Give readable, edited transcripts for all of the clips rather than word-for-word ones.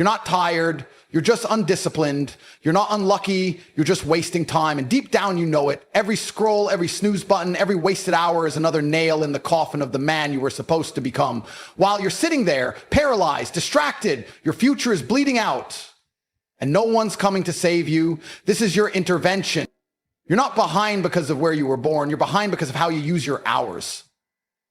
You're not tired. You're just undisciplined. You're not unlucky. You're just wasting time. And deep down, you know it. Every scroll, every snooze button, every wasted hour is another nail in the coffin of the man you were supposed to become. While you're sitting there, paralyzed, distracted, your future is bleeding out, and no one's coming to save you. This is your intervention. You're not behind because of where you were born. You're behind because of how you use your hours.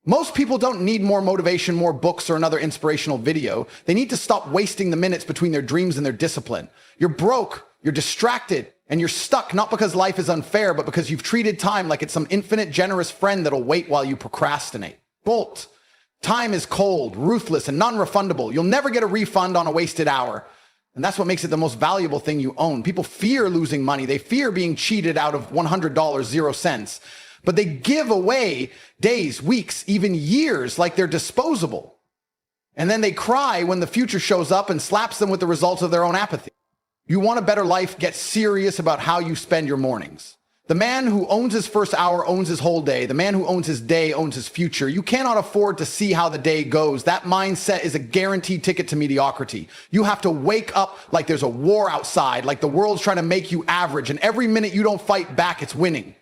Most people don't need more motivation, more books, or another inspirational video. They need to stop wasting the minutes between their dreams and their discipline. You're broke, you're distracted, and you're stuck not because life is unfair, but because you've treated time like it's some infinite, generous friend that'll wait while you procrastinate. Bolt. Time is cold, ruthless, and non-refundable. You'll never get a refund on a wasted hour. And that's what makes it the most valuable thing you own. People fear losing money. They fear being cheated out of $100, 0 cents. But they give away days, weeks, even years like they're disposable. And then they cry when the future shows up and slaps them with the results of their own apathy. You want a better life? Get serious about how you spend your mornings. The man who owns his first hour owns his whole day. The man who owns his day owns his future. You cannot afford to see how the day goes. That mindset is a guaranteed ticket to mediocrity. You have to wake up like there's a war outside, like the world's trying to make you average, and every minute you don't fight back, it's winning.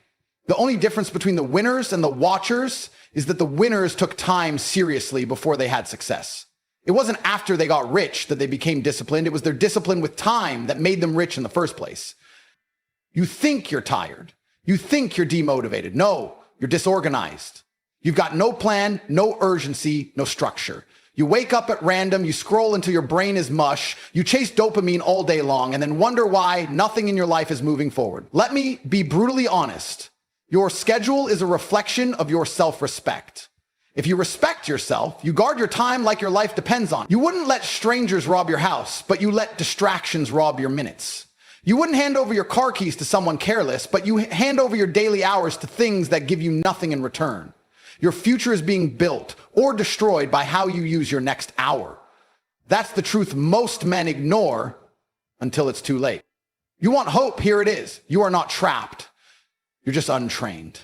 The only difference between the winners and the watchers is that the winners took time seriously before they had success. It wasn't after they got rich that they became disciplined. It was their discipline with time that made them rich in the first place. You think you're tired. You think you're demotivated. No, you're disorganized. You've got no plan, no urgency, no structure. You wake up at random, you scroll until your brain is mush, you chase dopamine all day long, and then wonder why nothing in your life is moving forward. Let me be brutally honest. Your schedule is a reflection of your self-respect. If you respect yourself, you guard your time like your life depends on it. You wouldn't let strangers rob your house, but you let distractions rob your minutes. You wouldn't hand over your car keys to someone careless, but you hand over your daily hours to things that give you nothing in return. Your future is being built or destroyed by how you use your next hour. That's the truth most men ignore until it's too late. You want hope? Here it is. You are not trapped. You're just untrained.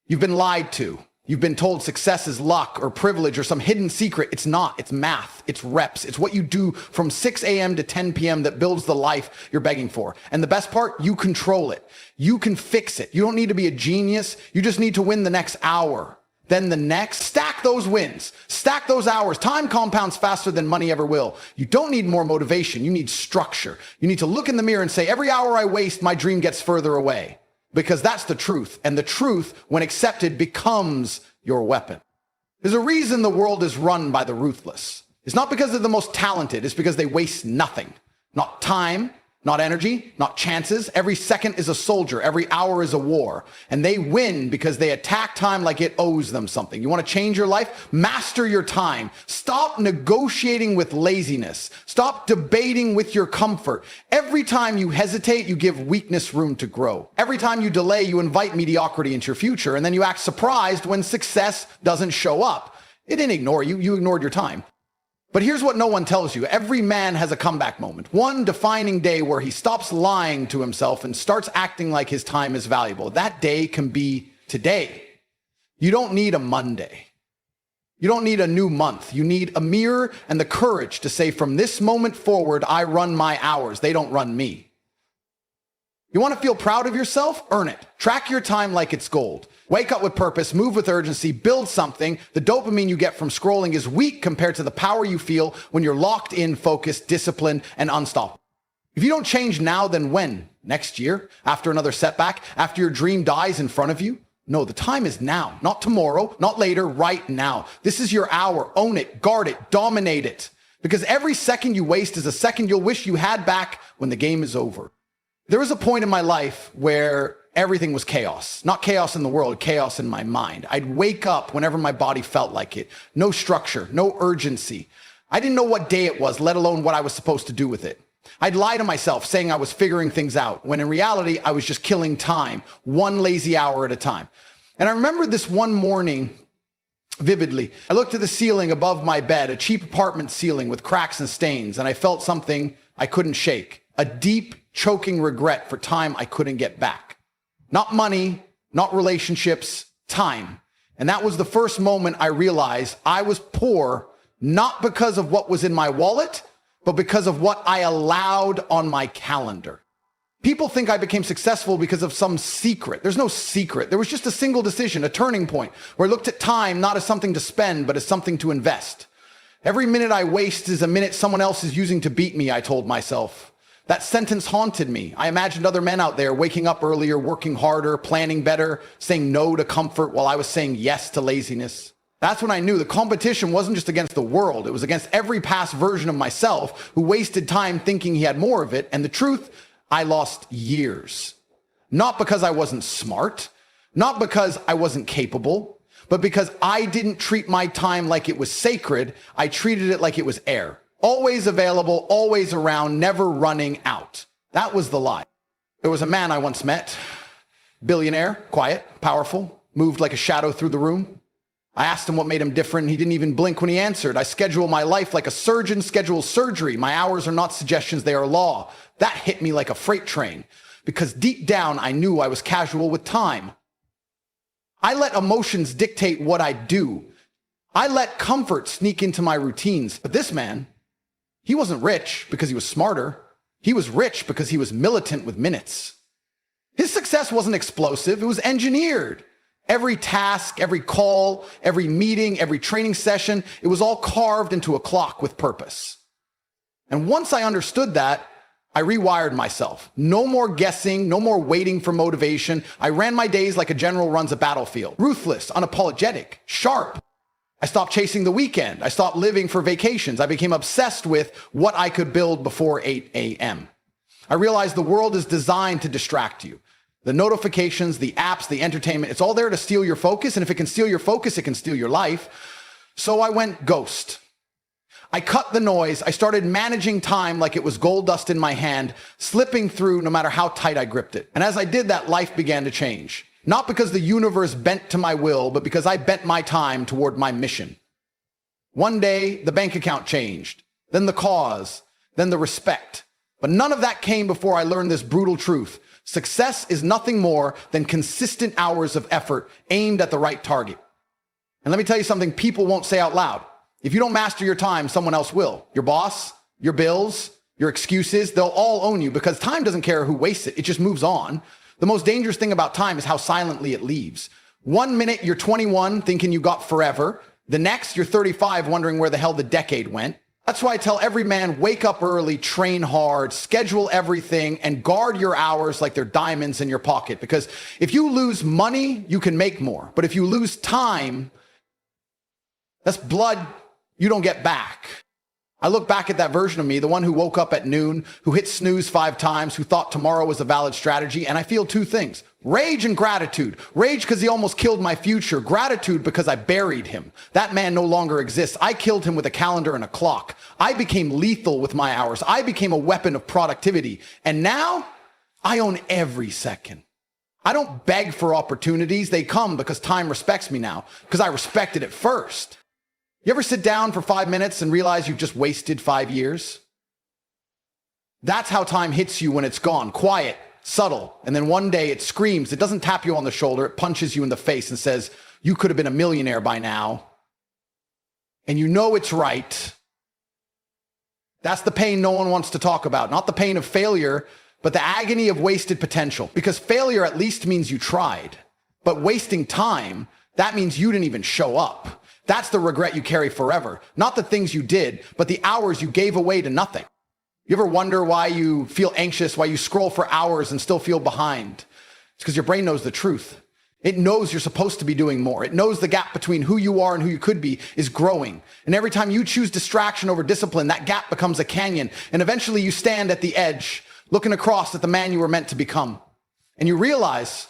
You've been lied to. You've been told success is luck or privilege or some hidden secret. It's not. It's math. It's reps. It's what you do from 6 a.m. to 10 p.m. that builds the life you're begging for. And the best part, you control it. You can fix it. You don't need to be a genius. You just need to win the next hour. Then the next. Stack those wins. Stack those hours. Time compounds faster than money ever will. You don't need more motivation. You need structure. You need to look in the mirror and say, every hour I waste, my dream gets further away. Because that's the truth. And the truth, when accepted, becomes your weapon. There's a reason the world is run by the ruthless. It's not because they're the most talented. It's because they waste nothing. Not time, not energy, not chances. Every second is a soldier. Every hour is a war. And they win because they attack time like it owes them something. You want to change your life? Master your time. Stop negotiating with laziness. Stop debating with your comfort. Every time you hesitate, you give weakness room to grow. Every time you delay, you invite mediocrity into your future. And then you act surprised when success doesn't show up. It didn't ignore you. You ignored your time. But here's what no one tells you. Every man has a comeback moment. One defining day where he stops lying to himself and starts acting like his time is valuable. That day can be today. You don't need a Monday. You don't need a new month. You need a mirror and the courage to say, from this moment forward, I run my hours. They don't run me. You want to feel proud of yourself? Earn it. Track your time like it's gold. Wake up with purpose, move with urgency, build something. The dopamine you get from scrolling is weak compared to the power you feel when you're locked in, focused, disciplined, and unstoppable. If you don't change now, then when? Next year? After another setback? After your dream dies in front of you? No, the time is now, not tomorrow, not later, right now. This is your hour. Own it, guard it, dominate it. Because every second you waste is a second you'll wish you had back when the game is over. There was a point in my life where everything was chaos. Not chaos in the world, chaos in my mind. I'd wake up whenever my body felt like it. No structure, no urgency. I didn't know what day it was, let alone what I was supposed to do with it. I'd lie to myself saying I was figuring things out, when in reality, I was just killing time, one lazy hour at a time. And I remember this one morning vividly. I looked at the ceiling above my bed, a cheap apartment ceiling with cracks and stains, and I felt something I couldn't shake, a deep, choking regret for time I couldn't get back. Not money, not relationships, time. And that was the first moment I realized I was poor, not because of what was in my wallet, but because of what I allowed on my calendar. People think I became successful because of some secret. There's no secret. There was just a single decision, a turning point, where I looked at time not as something to spend, but as something to invest. Every minute I waste is a minute someone else is using to beat me, I told myself. That sentence haunted me. I imagined other men out there waking up earlier, working harder, planning better, saying no to comfort while I was saying yes to laziness. That's when I knew the competition wasn't just against the world. It was against every past version of myself who wasted time thinking he had more of it. And the truth, I lost years. Not because I wasn't smart, not because I wasn't capable, but because I didn't treat my time like it was sacred. I treated it like it was air. Always available, always around, never running out. That was the lie. There was a man I once met, billionaire, quiet, powerful, moved like a shadow through the room. I asked him what made him different, and he didn't even blink when he answered. I schedule my life like a surgeon schedules surgery. My hours are not suggestions, they are law. That hit me like a freight train, because deep down I knew I was casual with time. I let emotions dictate what I do. I let comfort sneak into my routines. But this man, he wasn't rich because he was smarter. He was rich because he was militant with minutes. His success wasn't explosive, it was engineered. Every task, every call, every meeting, every training session, it was all carved into a clock with purpose. And once I understood that, I rewired myself. No more guessing, no more waiting for motivation. I ran my days like a general runs a battlefield. Ruthless, unapologetic, sharp. I stopped chasing the weekend. I stopped living for vacations. I became obsessed with what I could build before 8 a.m. I realized the world is designed to distract you. The notifications, the apps, the entertainment, it's all there to steal your focus. And if it can steal your focus, it can steal your life. So I went ghost. I cut the noise. I started managing time like it was gold dust in my hand, slipping through no matter how tight I gripped it. And as I did that, life began to change. Not because the universe bent to my will, but because I bent my time toward my mission. One day, the bank account changed, then the cause, then the respect. But none of that came before I learned this brutal truth. Success is nothing more than consistent hours of effort aimed at the right target. And let me tell you something people won't say out loud. If you don't master your time, someone else will. Your boss, your bills, your excuses, they'll all own you because time doesn't care who wastes it. It just moves on. The most dangerous thing about time is how silently it leaves. 1 minute, you're 21 thinking you got forever. The next, you're 35 wondering where the hell the decade went. That's why I tell every man, wake up early, train hard, schedule everything, and guard your hours like they're diamonds in your pocket. Because if you lose money, you can make more. But if you lose time, that's blood you don't get back. I look back at that version of me, the one who woke up at noon, who hit snooze 5 times, who thought tomorrow was a valid strategy, and I feel 2 things. Rage and gratitude. Rage because he almost killed my future. Gratitude because I buried him. That man no longer exists. I killed him with a calendar and a clock. I became lethal with my hours. I became a weapon of productivity. And now, I own every second. I don't beg for opportunities. They come because time respects me now, because I respected it first. You ever sit down for 5 minutes and realize you've just wasted 5 years? That's how time hits you when it's gone. Quiet, subtle, and then one day it screams. It doesn't tap you on the shoulder. It punches you in the face and says, you could have been a millionaire by now. And you know it's right. That's the pain no one wants to talk about. Not the pain of failure, but the agony of wasted potential. Because failure at least means you tried. But wasting time, that means you didn't even show up. That's the regret you carry forever. Not the things you did, but the hours you gave away to nothing. You ever wonder why you feel anxious, why you scroll for hours and still feel behind? It's because your brain knows the truth. It knows you're supposed to be doing more. It knows the gap between who you are and who you could be is growing. And every time you choose distraction over discipline, that gap becomes a canyon. And eventually you stand at the edge, looking across at the man you were meant to become. And you realize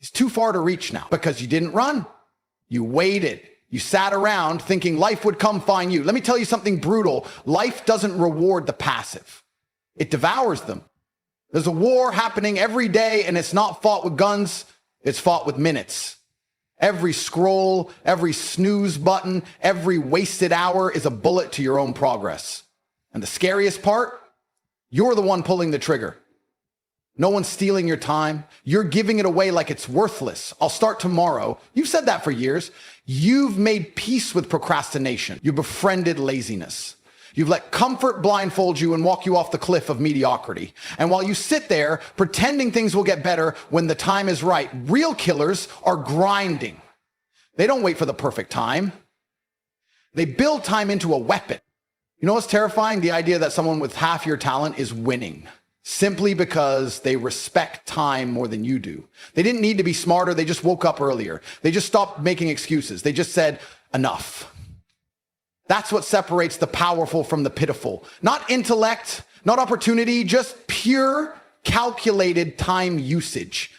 it's too far to reach now because you didn't run. You waited. You sat around thinking life would come find you. Let me tell you something brutal. Life doesn't reward the passive. It devours them. There's a war happening every day, and it's not fought with guns. It's fought with minutes. Every scroll, every snooze button, every wasted hour is a bullet to your own progress. And the scariest part, you're the one pulling the trigger. No one's stealing your time. You're giving it away like it's worthless. I'll start tomorrow. You've said that for years. You've made peace with procrastination. You befriended laziness. You've let comfort blindfold you and walk you off the cliff of mediocrity. And while you sit there pretending things will get better when the time is right, real killers are grinding. They don't wait for the perfect time. They build time into a weapon. You know what's terrifying? The idea that someone with half your talent is winning simply because they respect time more than you do. They didn't need to be smarter. They just woke up earlier. They just stopped making excuses. They just said, enough. That's what separates the powerful from the pitiful. Not intellect, not opportunity, just pure calculated time usage.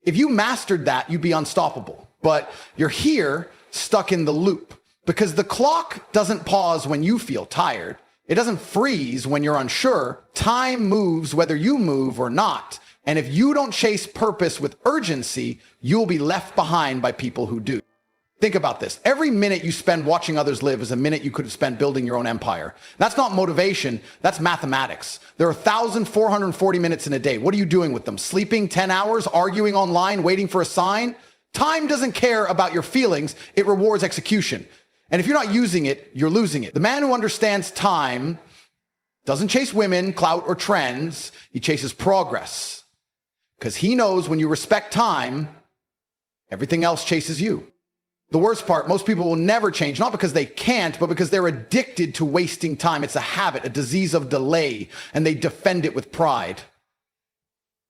If you mastered that, you'd be unstoppable. But you're here stuck in the loop because the clock doesn't pause when you feel tired. It doesn't freeze when you're unsure. Time moves whether you move or not. And if you don't chase purpose with urgency, you'll be left behind by people who do. Think about this. Every minute you spend watching others live is a minute you could have spent building your own empire. That's not motivation. That's mathematics. There are 1,440 minutes in a day. What are you doing with them? Sleeping 10 hours, arguing online, waiting for a sign? Time doesn't care about your feelings. It rewards execution. And if you're not using it, you're losing it. The man who understands time doesn't chase women, clout, or trends. He chases progress. Because he knows when you respect time, everything else chases you. The worst part, most people will never change, not because they can't, but because they're addicted to wasting time. It's a habit, a disease of delay, and they defend it with pride.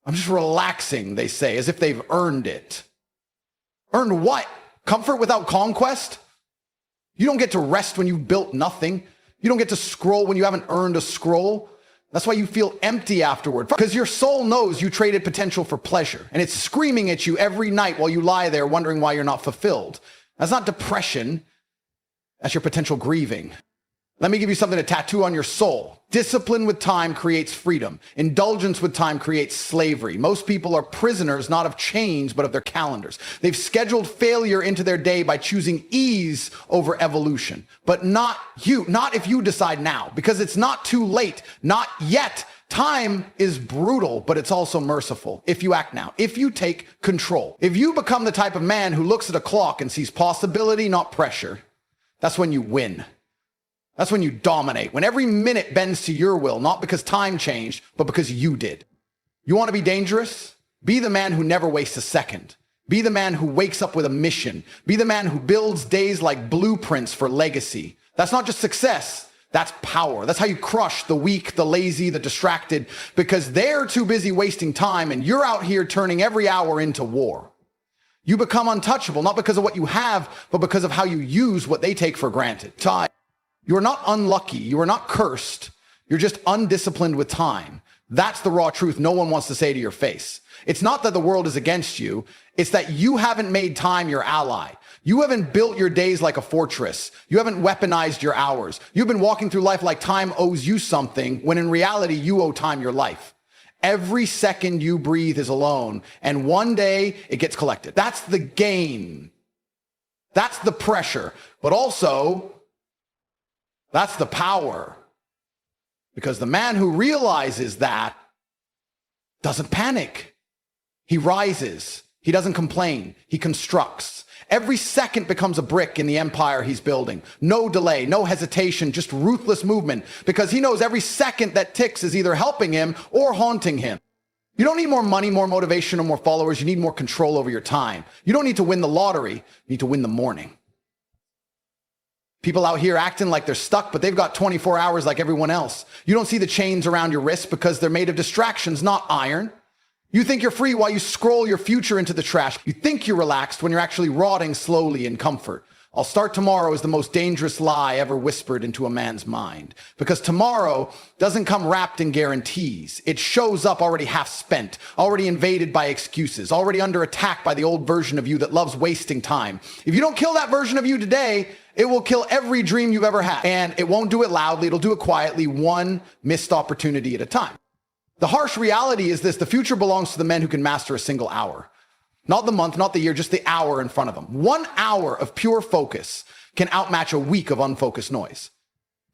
I'm just relaxing, they say, as if they've earned it. Earned what? Comfort without conquest? You don't get to rest when you've built nothing. You don't get to scroll when you haven't earned a scroll. That's why you feel empty afterward. Because your soul knows you traded potential for pleasure. And it's screaming at you every night while you lie there wondering why you're not fulfilled. That's not depression. That's your potential grieving. Let me give you something to tattoo on your soul. Discipline with time creates freedom. Indulgence with time creates slavery. Most people are prisoners, not of chains, but of their calendars. They've scheduled failure into their day by choosing ease over evolution. But not you, not if you decide now, because it's not too late, not yet. Time is brutal, but it's also merciful if you act now, if you take control. If you become the type of man who looks at a clock and sees possibility, not pressure, that's when you win. That's when you dominate, when every minute bends to your will, not because time changed, but because you did. You want to be dangerous? Be the man who never wastes a second. Be the man who wakes up with a mission. Be the man who builds days like blueprints for legacy. That's not just success. That's power. That's how you crush the weak, the lazy, the distracted, because they're too busy wasting time and you're out here turning every hour into war. You become untouchable, not because of what you have, but because of how you use what they take for granted. Time. You are not unlucky. You are not cursed. You're just undisciplined with time. That's the raw truth no one wants to say to your face. It's not that the world is against you. It's that you haven't made time your ally. You haven't built your days like a fortress. You haven't weaponized your hours. You've been walking through life like time owes you something, when in reality, you owe time your life. Every second you breathe is a loan, and one day it gets collected. That's the gain. That's the pressure. But also, that's the power. Because the man who realizes that doesn't panic. He rises. He doesn't complain. He constructs. Every second becomes a brick in the empire he's building. No delay, no hesitation, just ruthless movement. Because he knows every second that ticks is either helping him or haunting him. You don't need more money, more motivation, or more followers. You need more control over your time. You don't need to win the lottery. You need to win the morning. People out here acting like they're stuck, but they've got 24 hours like everyone else. You don't see the chains around your wrists because they're made of distractions, not iron. You think you're free while you scroll your future into the trash. You think you're relaxed when you're actually rotting slowly in comfort. I'll start tomorrow is the most dangerous lie ever whispered into a man's mind. Because tomorrow doesn't come wrapped in guarantees. It shows up already half spent, already invaded by excuses, already under attack by the old version of you that loves wasting time. If you don't kill that version of you today, it will kill every dream you've ever had. And it won't do it loudly, it'll do it quietly, one missed opportunity at a time. The harsh reality is this: the future belongs to the men who can master a single hour. Not the month, not the year, just the hour in front of them. 1 hour of pure focus can outmatch a week of unfocused noise.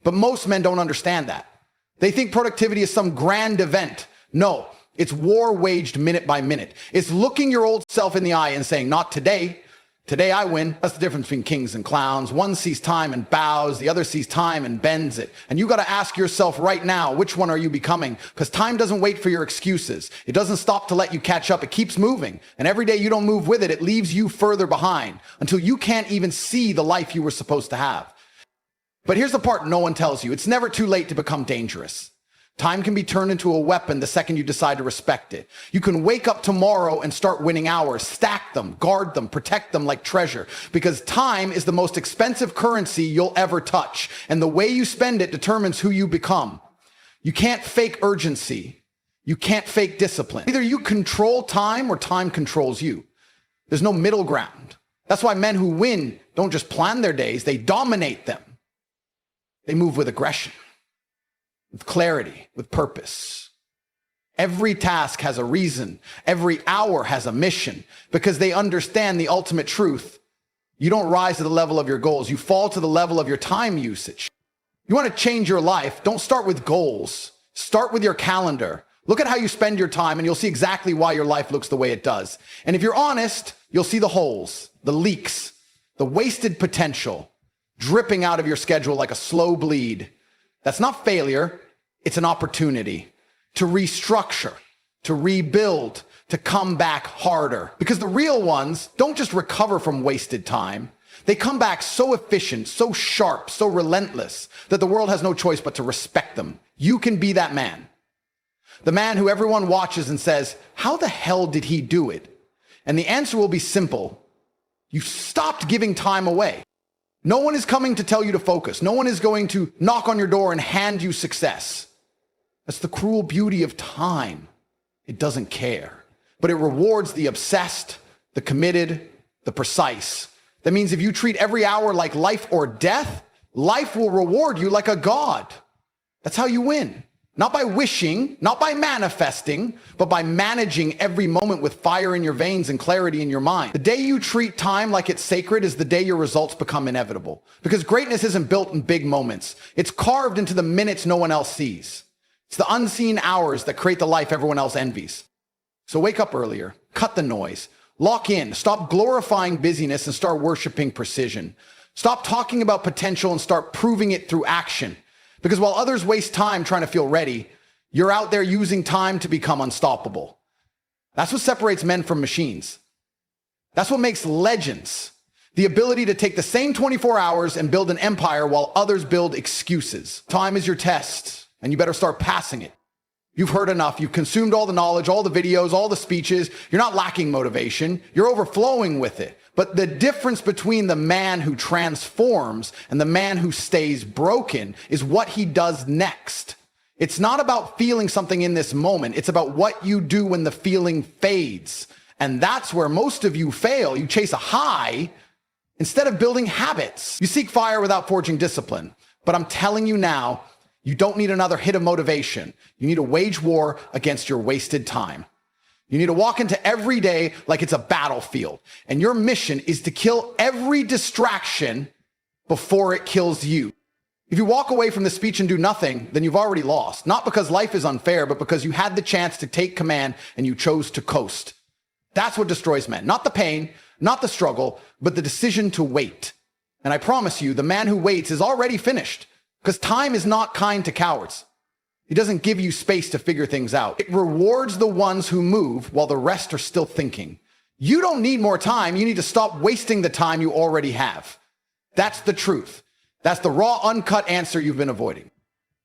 But most men don't understand that. They think productivity is some grand event. No, it's war waged minute by minute. It's looking your old self in the eye and saying, not today. Today I win. That's the difference between kings and clowns. One sees time and bows, the other sees time and bends it. And you got to ask yourself right now, which one are you becoming? Because time doesn't wait for your excuses. It doesn't stop to let you catch up. It keeps moving. And every day you don't move with it, it leaves you further behind until you can't even see the life you were supposed to have. But here's the part no one tells you. It's never too late to become dangerous. Time can be turned into a weapon the second you decide to respect it. You can wake up tomorrow and start winning hours, stack them, guard them, protect them like treasure, because time is the most expensive currency you'll ever touch. And the way you spend it determines who you become. You can't fake urgency. You can't fake discipline. Either you control time or time controls you. There's no middle ground. That's why men who win don't just plan their days, they dominate them. They move with aggression, with clarity, with purpose. Every task has a reason. Every hour has a mission because they understand the ultimate truth. You don't rise to the level of your goals. You fall to the level of your time usage. You want to change your life? Don't start with goals. Start with your calendar. Look at how you spend your time and you'll see exactly why your life looks the way it does. And if you're honest, you'll see the holes, the leaks, the wasted potential dripping out of your schedule like a slow bleed. That's not failure. It's an opportunity to restructure, to rebuild, to come back harder. Because the real ones don't just recover from wasted time. They come back so efficient, so sharp, so relentless that the world has no choice but to respect them. You can be that man. The man who everyone watches and says, how the hell did he do it? And the answer will be simple. You stopped giving time away. No one is coming to tell you to focus. No one is going to knock on your door and hand you success. That's the cruel beauty of time. It doesn't care, but it rewards the obsessed, the committed, the precise. That means if you treat every hour like life or death, life will reward you like a god. That's how you win. Not by wishing, not by manifesting, but by managing every moment with fire in your veins and clarity in your mind. The day you treat time like it's sacred is the day your results become inevitable. Because greatness isn't built in big moments. It's carved into the minutes no one else sees. It's the unseen hours that create the life everyone else envies. So wake up earlier, cut the noise, lock in, stop glorifying busyness and start worshiping precision. Stop talking about potential and start proving it through action. Because while others waste time trying to feel ready, you're out there using time to become unstoppable. That's what separates men from machines. That's what makes legends. The ability to take the same 24 hours and build an empire while others build excuses. Time is your test, and you better start passing it. You've heard enough. You've consumed all the knowledge, all the videos, all the speeches. You're not lacking motivation. You're overflowing with it. But the difference between the man who transforms and the man who stays broken is what he does next. It's not about feeling something in this moment. It's about what you do when the feeling fades. And that's where most of you fail. You chase a high instead of building habits. You seek fire without forging discipline. But I'm telling you now, you don't need another hit of motivation. You need to wage war against your wasted time. You need to walk into every day like it's a battlefield. And your mission is to kill every distraction before it kills you. If you walk away from the speech and do nothing, then you've already lost. Not because life is unfair, but because you had the chance to take command and you chose to coast. That's what destroys men. Not the pain, not the struggle, but the decision to wait. And I promise you, the man who waits is already finished. Because time is not kind to cowards. It doesn't give you space to figure things out. It rewards the ones who move while the rest are still thinking. You don't need more time. You need to stop wasting the time you already have. That's the truth. That's the raw, uncut answer you've been avoiding.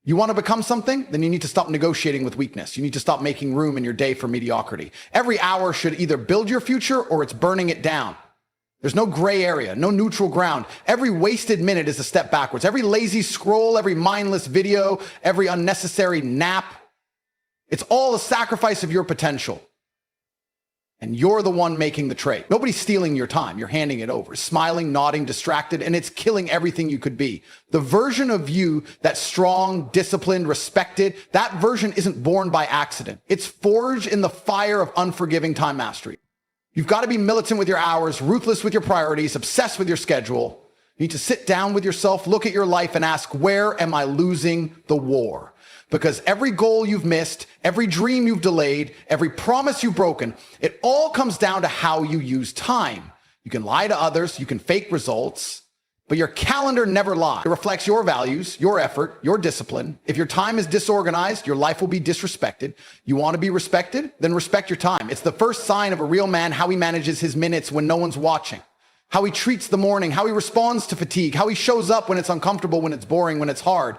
You want to become something? Then you need to stop negotiating with weakness. You need to stop making room in your day for mediocrity. Every hour should either build your future or it's burning it down. There's no gray area, no neutral ground. Every wasted minute is a step backwards. Every lazy scroll, every mindless video, every unnecessary nap, it's all a sacrifice of your potential. And you're the one making the trade. Nobody's stealing your time. You're handing it over, smiling, nodding, distracted, and it's killing everything you could be. The version of you that's strong, disciplined, respected, that version isn't born by accident. It's forged in the fire of unforgiving time mastery. You've got to be militant with your hours, ruthless with your priorities, obsessed with your schedule. You need to sit down with yourself, look at your life and ask, where am I losing the war? Because every goal you've missed, every dream you've delayed, every promise you've broken, it all comes down to how you use time. You can lie to others, you can fake results, but your calendar never lies. It reflects your values, your effort, your discipline. If your time is disorganized, your life will be disrespected. You want to be respected? Then respect your time. It's the first sign of a real man, how he manages his minutes when no one's watching, how he treats the morning, how he responds to fatigue, how he shows up when it's uncomfortable, when it's boring, when it's hard.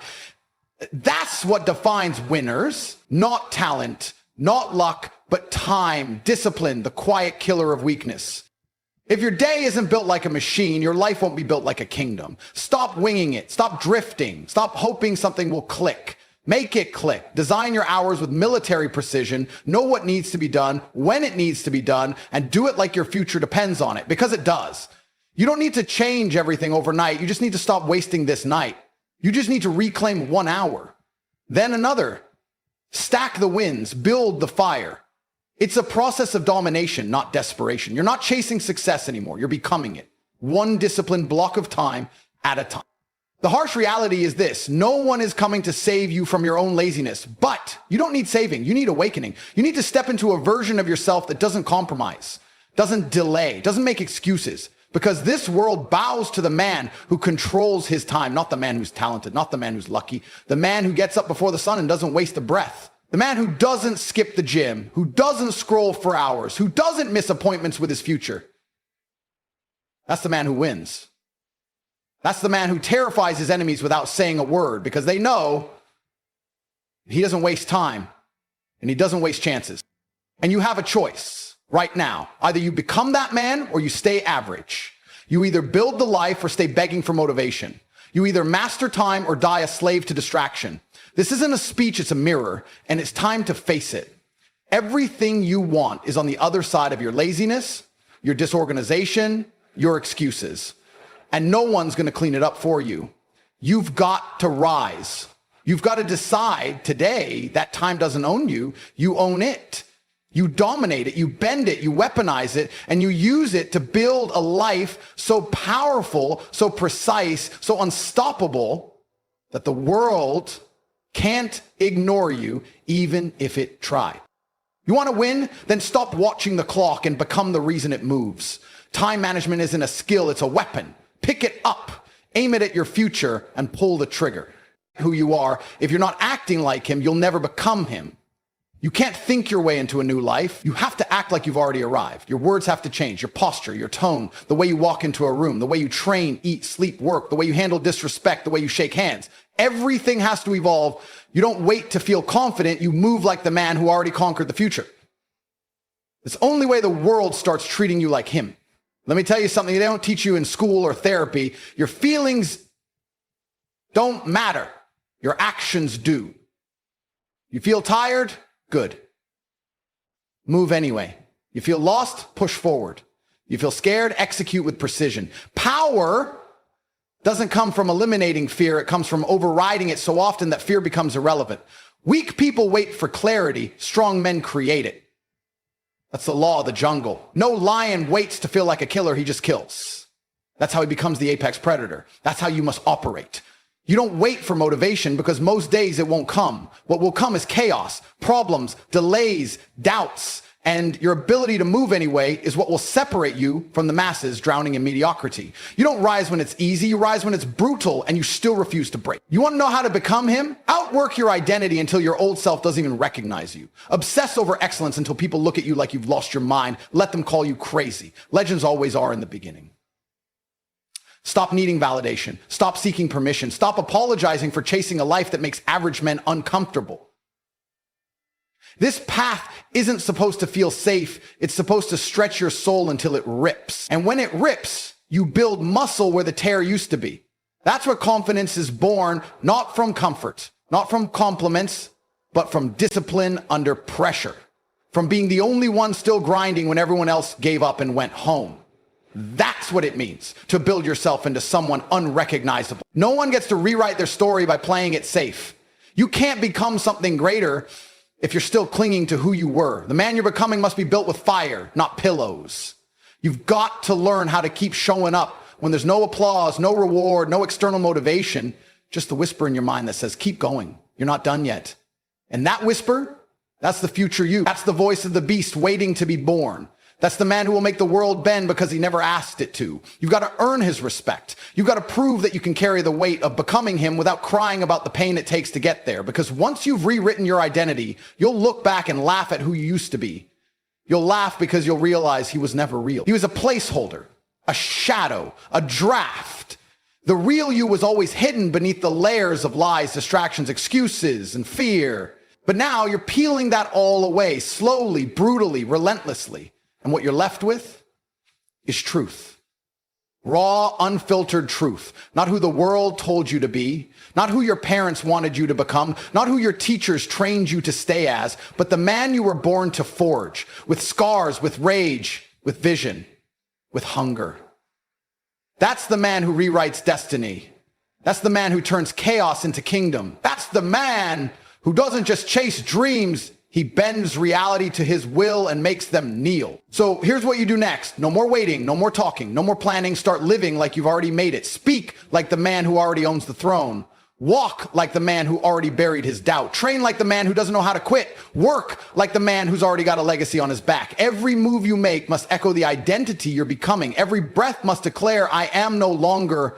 That's what defines winners, not talent, not luck, but time, discipline, the quiet killer of weakness. If your day isn't built like a machine, your life won't be built like a kingdom. Stop winging it. Stop drifting. Stop hoping something will click. Make it click. Design your hours with military precision. Know what needs to be done, when it needs to be done, and do it like your future depends on it, because it does. You don't need to change everything overnight. You just need to stop wasting this night. You just need to reclaim 1 hour, then another. Stack the wins, build the fire. It's a process of domination, not desperation. You're not chasing success anymore. You're becoming it. One disciplined block of time at a time. The harsh reality is this: no one is coming to save you from your own laziness, but you don't need saving. You need awakening. You need to step into a version of yourself that doesn't compromise, doesn't delay, doesn't make excuses. Because this world bows to the man who controls his time, not the man who's talented, not the man who's lucky, the man who gets up before the sun and doesn't waste a breath. The man who doesn't skip the gym, who doesn't scroll for hours, who doesn't miss appointments with his future. That's the man who wins. That's the man who terrifies his enemies without saying a word, because they know he doesn't waste time and he doesn't waste chances. And you have a choice right now. Either you become that man or you stay average. You either build the life or stay begging for motivation. You either master time or die a slave to distraction. This isn't a speech, it's a mirror, and it's time to face it. Everything you want is on the other side of your laziness, your disorganization, your excuses. And no one's going to clean it up for you. You've got to rise. You've got to decide today that time doesn't own you. You own it. You dominate it, you bend it, you weaponize it, and you use it to build a life so powerful, so precise, so unstoppable that the world can't ignore you even if it tried. You want to win? Then stop watching the clock and become the reason it moves. Time management isn't a skill, it's a weapon. Pick it up, aim it at your future, and pull the trigger. Who you are, if you're not acting like him, you'll never become him. You can't think your way into a new life. You have to act like you've already arrived. Your words have to change, your posture, your tone, the way you walk into a room, the way you train, eat, sleep, work, the way you handle disrespect, the way you shake hands. Everything has to evolve. You don't wait to feel confident. You move like the man who already conquered the future. It's the only way the world starts treating you like him. Let me tell you something they don't teach you in school or therapy. Your feelings don't matter. Your actions do. You feel tired? Good. Move anyway. You feel lost? Push forward. You feel scared? Execute with precision. Power doesn't come from eliminating fear. It comes from overriding it so often that fear becomes irrelevant. Weak people wait for clarity. Strong men create it. That's the law of the jungle. No lion waits to feel like a killer. He just kills. That's how he becomes the apex predator. That's how you must operate. You don't wait for motivation because most days it won't come. What will come is chaos, problems, delays, doubts, and your ability to move anyway is what will separate you from the masses drowning in mediocrity. You don't rise when it's easy, you rise when it's brutal and you still refuse to break. You want to know how to become him? Outwork your identity until your old self doesn't even recognize you. Obsess over excellence until people look at you like you've lost your mind. Let them call you crazy. Legends always are in the beginning. Stop needing validation. Stop seeking permission. Stop apologizing for chasing a life that makes average men uncomfortable. This path isn't supposed to feel safe. It's supposed to stretch your soul until it rips. And when it rips, you build muscle where the tear used to be. That's where confidence is born, not from comfort, not from compliments, but from discipline under pressure. From being the only one still grinding when everyone else gave up and went home. That's what it means to build yourself into someone unrecognizable. No one gets to rewrite their story by playing it safe. You can't become something greater if you're still clinging to who you were. The man you're becoming must be built with fire, not pillows. You've got to learn how to keep showing up when there's no applause, no reward, no external motivation, just the whisper in your mind that says, keep going. You're not done yet. And that whisper, that's the future you. That's the voice of the beast waiting to be born. That's the man who will make the world bend because he never asked it to. You've got to earn his respect. You've got to prove that you can carry the weight of becoming him without crying about the pain it takes to get there. Because once you've rewritten your identity, you'll look back and laugh at who you used to be. You'll laugh because you'll realize he was never real. He was a placeholder, a shadow, a draft. The real you was always hidden beneath the layers of lies, distractions, excuses, and fear. But now you're peeling that all away, slowly, brutally, relentlessly. And what you're left with is truth. Raw, unfiltered truth. Not who the world told you to be, not who your parents wanted you to become, not who your teachers trained you to stay as, but the man you were born to forge, with scars, with rage, with vision, with hunger. That's the man who rewrites destiny. That's the man who turns chaos into kingdom. That's the man who doesn't just chase dreams, he bends reality to his will and makes them kneel. So here's what you do next. No more waiting, no more talking, no more planning. Start living like you've already made it. Speak like the man who already owns the throne. Walk like the man who already buried his doubt. Train like the man who doesn't know how to quit. Work like the man who's already got a legacy on his back. Every move you make must echo the identity you're becoming. Every breath must declare, I am no longer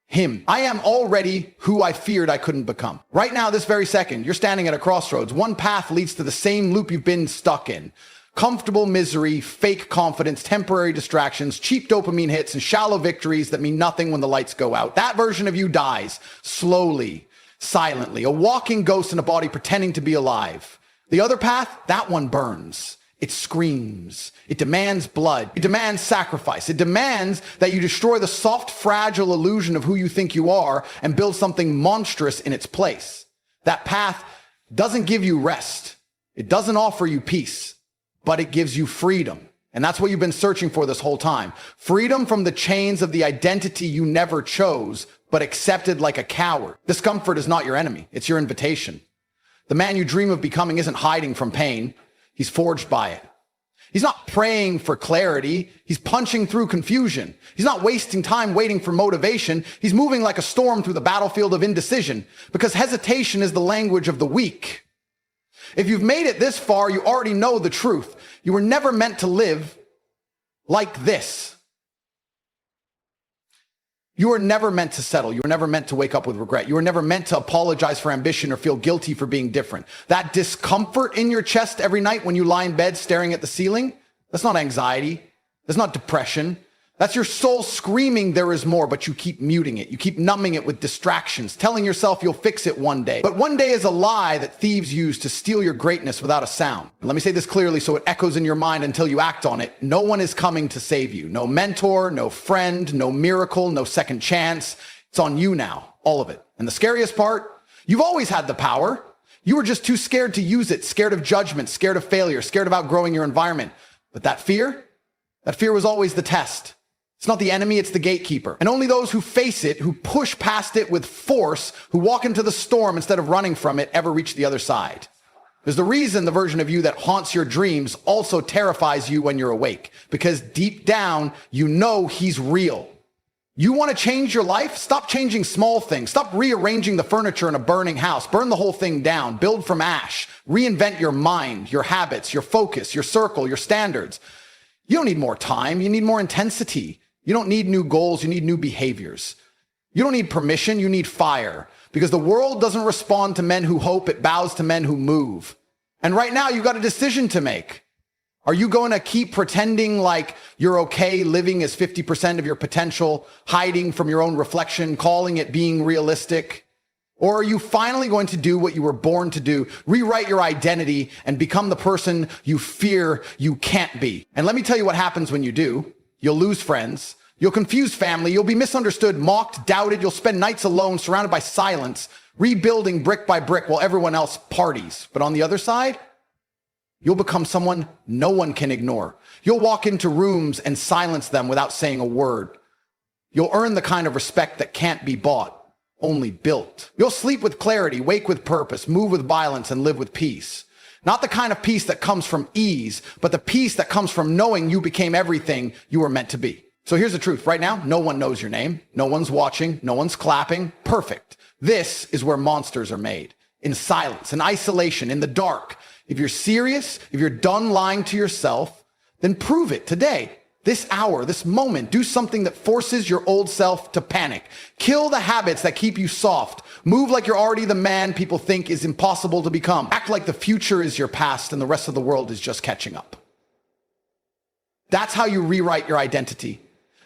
him. I am already who I feared I couldn't become. Right now, this very second, you're standing at a crossroads. One path leads to the same loop you've been stuck in. Comfortable misery, fake confidence, temporary distractions, cheap dopamine hits, and shallow victories that mean nothing when the lights go out. That version of you dies slowly, silently, a walking ghost in a body pretending to be alive. The other path, that one burns. It screams. It demands blood. It demands sacrifice. It demands that you destroy the soft, fragile illusion of who you think you are and build something monstrous in its place. That path doesn't give you rest. It doesn't offer you peace, but it gives you freedom. And that's what you've been searching for this whole time. Freedom from the chains of the identity you never chose, but accepted like a coward. Discomfort is not your enemy. It's your invitation. The man you dream of becoming isn't hiding from pain. He's forged by it. He's not praying for clarity. He's punching through confusion. He's not wasting time waiting for motivation. He's moving like a storm through the battlefield of indecision, because hesitation is the language of the weak. If you've made it this far, you already know the truth. You were never meant to live like this. You were never meant to settle. You were never meant to wake up with regret. You were never meant to apologize for ambition or feel guilty for being different. That discomfort in your chest every night when you lie in bed staring at the ceiling, that's not anxiety. That's not depression. That's your soul screaming there is more, but you keep muting it. You keep numbing it with distractions, telling yourself you'll fix it one day. But one day is a lie that thieves use to steal your greatness without a sound. And let me say this clearly so it echoes in your mind until you act on it. No one is coming to save you. No mentor, no friend, no miracle, no second chance. It's on you now, all of it. And the scariest part, you've always had the power. You were just too scared to use it, scared of judgment, scared of failure, scared of outgrowing your environment. But that fear was always the test. It's not the enemy, it's the gatekeeper. And only those who face it, who push past it with force, who walk into the storm instead of running from it, ever reach the other side. There's the reason the version of you that haunts your dreams also terrifies you when you're awake. Because deep down, you know he's real. You want to change your life? Stop changing small things. Stop rearranging the furniture in a burning house. Burn the whole thing down. Build from ash. Reinvent your mind, your habits, your focus, your circle, your standards. You don't need more time. You need more intensity. You don't need new goals, you need new behaviors. You don't need permission, you need fire. Because the world doesn't respond to men who hope, it bows to men who move. And right now, you've got a decision to make. Are you going to keep pretending like you're okay living as 50% of your potential, hiding from your own reflection, calling it being realistic? Or are you finally going to do what you were born to do, rewrite your identity and become the person you fear you can't be? And let me tell you what happens when you do. You'll lose friends. You'll confuse family. You'll be misunderstood, mocked, doubted. You'll spend nights alone, surrounded by silence, rebuilding brick by brick while everyone else parties. But on the other side, you'll become someone no one can ignore. You'll walk into rooms and silence them without saying a word. You'll earn the kind of respect that can't be bought, only built. You'll sleep with clarity, wake with purpose, move with violence, and live with peace. Not the kind of peace that comes from ease, but the peace that comes from knowing you became everything you were meant to be. So here's the truth. Right now, no one knows your name. No one's watching. No one's clapping. Perfect. This is where monsters are made. In silence, in isolation, in the dark. If you're serious, if you're done lying to yourself, then prove it today. This hour, this moment, do something that forces your old self to panic. Kill the habits that keep you soft. Move like you're already the man people think is impossible to become. Act like the future is your past and the rest of the world is just catching up. That's how you rewrite your identity.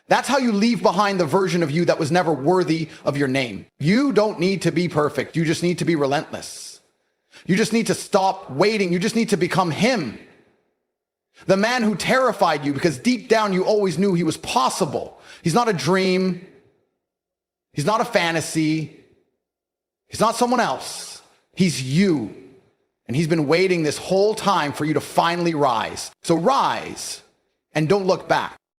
That's how you leave behind the version of you that was never worthy of your name. You don't need to be perfect. You just need to be relentless. You just need to stop waiting. You just need to become him. The man who terrified you because deep down you always knew he was possible. He's not a dream. He's not a fantasy. He's not someone else. He's you. And he's been waiting this whole time for you to finally rise. So rise and don't look back.